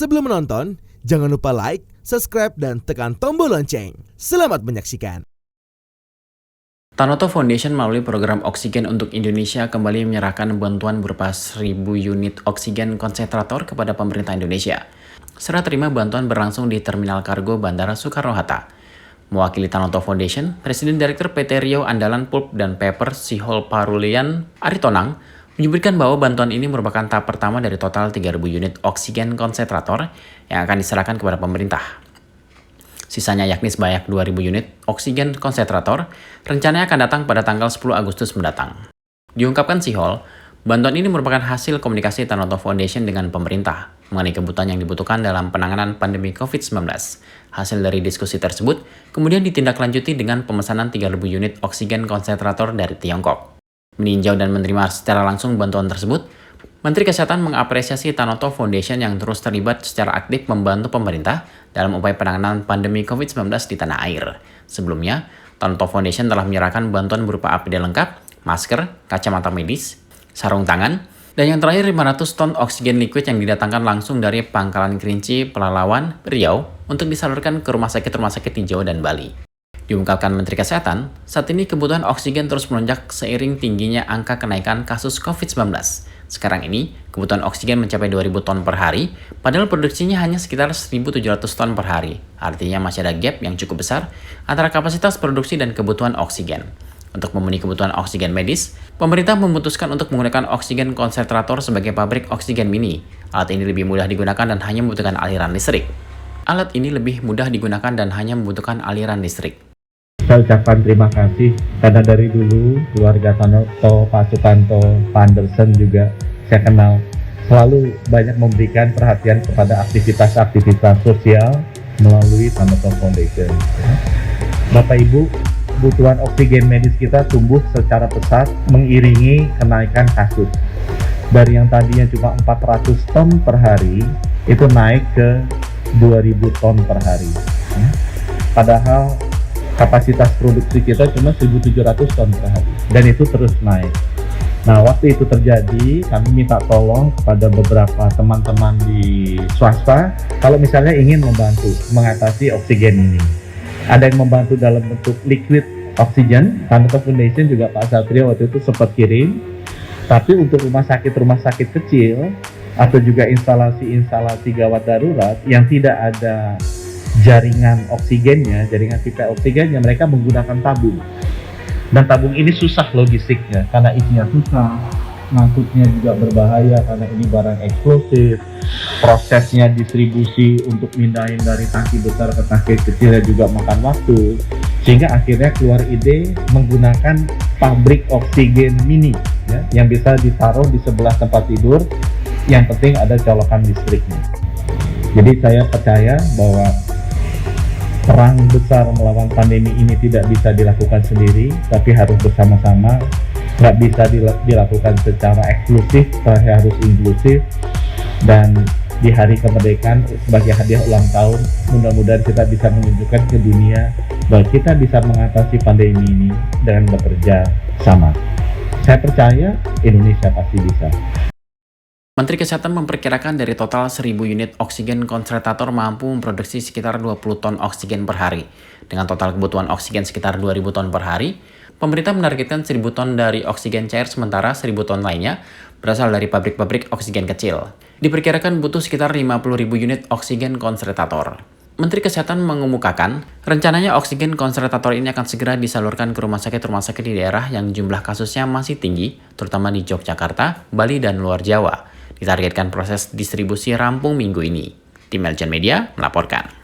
Sebelum menonton, jangan lupa like, subscribe, dan tekan tombol lonceng. Selamat menyaksikan. Tanoto Foundation melalui program Oksigen untuk Indonesia kembali menyerahkan bantuan berupa 1.000 unit oksigen konsentrator kepada pemerintah Indonesia. Serah terima bantuan berlangsung di Terminal Kargo Bandara Soekarno-Hatta. Mewakili Tanoto Foundation, Presiden Direktur PT Riau Andalan Pulp dan Paper Sihol Parulian Aritonang menyebutkan bahwa bantuan ini merupakan tahap pertama dari total 3.000 unit oksigen konsentrator yang akan diserahkan kepada pemerintah. Sisanya yakni sebanyak 2.000 unit oksigen konsentrator, rencananya akan datang pada tanggal 10 Agustus mendatang. Diungkapkan Sihol, bantuan ini merupakan hasil komunikasi Tanoto Foundation dengan pemerintah mengenai kebutuhan yang dibutuhkan dalam penanganan pandemi COVID-19. Hasil dari diskusi tersebut kemudian ditindaklanjuti dengan pemesanan 3.000 unit oksigen konsentrator dari Tiongkok. Meninjau dan menerima secara langsung bantuan tersebut, Menteri Kesehatan mengapresiasi Tanoto Foundation yang terus terlibat secara aktif membantu pemerintah dalam upaya penanganan pandemi COVID-19 di tanah air. Sebelumnya, Tanoto Foundation telah menyerahkan bantuan berupa APD lengkap, masker, kacamata medis, sarung tangan, dan yang terakhir 500 ton oksigen liquid yang didatangkan langsung dari Pangkalan Kerinci, Pelalawan, Riau untuk disalurkan ke rumah sakit di Jawa dan Bali. Diungkapkan Menteri Kesehatan, saat ini kebutuhan oksigen terus melonjak seiring tingginya angka kenaikan kasus COVID-19. Sekarang ini, kebutuhan oksigen mencapai 2.000 ton per hari, padahal produksinya hanya sekitar 1.700 ton per hari. Artinya masih ada gap yang cukup besar antara kapasitas produksi dan kebutuhan oksigen. Untuk memenuhi kebutuhan oksigen medis, pemerintah memutuskan untuk menggunakan oksigen konsentrator sebagai pabrik oksigen mini. Alat ini lebih mudah digunakan dan hanya membutuhkan aliran listrik. Saya ucapkan terima kasih karena dari dulu keluarga Tanoto, Pak Sukanto, Pak Anderson juga saya kenal selalu banyak memberikan perhatian kepada aktivitas-aktivitas sosial melalui Tanoto Foundation. Bapak Ibu, kebutuhan oksigen medis kita tumbuh secara pesat mengiringi kenaikan kasus. Dari yang tadinya cuma 400 ton per hari, itu naik ke 2.000 ton per hari. Padahal kapasitas produksi kita cuma 1.700 ton per hari, dan itu terus naik. Nah, waktu itu terjadi, kami minta tolong kepada beberapa teman-teman di swasta, kalau misalnya ingin membantu mengatasi oksigen ini. Ada yang membantu dalam bentuk liquid oksigen, Tanoto Foundation juga Pak Satrio waktu itu sempat kirim, tapi untuk rumah sakit kecil, atau juga instalasi-instalasi gawat darurat yang tidak ada jaringan oksigennya, jaringan pipa oksigennya, mereka menggunakan tabung. Dan tabung ini susah logistiknya karena isinya susah, ngangkutnya juga berbahaya karena ini barang eksplosif. Prosesnya distribusi untuk mindahin dari tangki besar ke tangki kecilnya juga makan waktu. Sehingga akhirnya keluar ide menggunakan pabrik oksigen mini, ya, yang bisa ditaruh di sebelah tempat tidur. Yang penting ada colokan listriknya. Jadi saya percaya bahwa perang besar melawan pandemi ini tidak bisa dilakukan sendiri, tapi harus bersama-sama. Nggak bisa dilakukan secara eksklusif, tapi harus inklusif. Dan di hari kemerdekaan sebagai hadiah ulang tahun, mudah-mudahan kita bisa menunjukkan ke dunia bahwa kita bisa mengatasi pandemi ini dengan bekerja sama. Saya percaya Indonesia pasti bisa. Menteri Kesehatan memperkirakan dari total 1.000 unit oksigen konsentrator mampu memproduksi sekitar 20 ton oksigen per hari. Dengan total kebutuhan oksigen sekitar 2.000 ton per hari, pemerintah menargetkan 1.000 ton dari oksigen cair, sementara 1.000 ton lainnya berasal dari pabrik-pabrik oksigen kecil. Diperkirakan butuh sekitar 50.000 unit oksigen konsentrator. Menteri Kesehatan mengemukakan, rencananya oksigen konsentrator ini akan segera disalurkan ke rumah sakit di daerah yang jumlah kasusnya masih tinggi, terutama di Yogyakarta, Bali, dan luar Jawa. Ditargetkan proses distribusi rampung minggu ini. Tim Eljan Media melaporkan.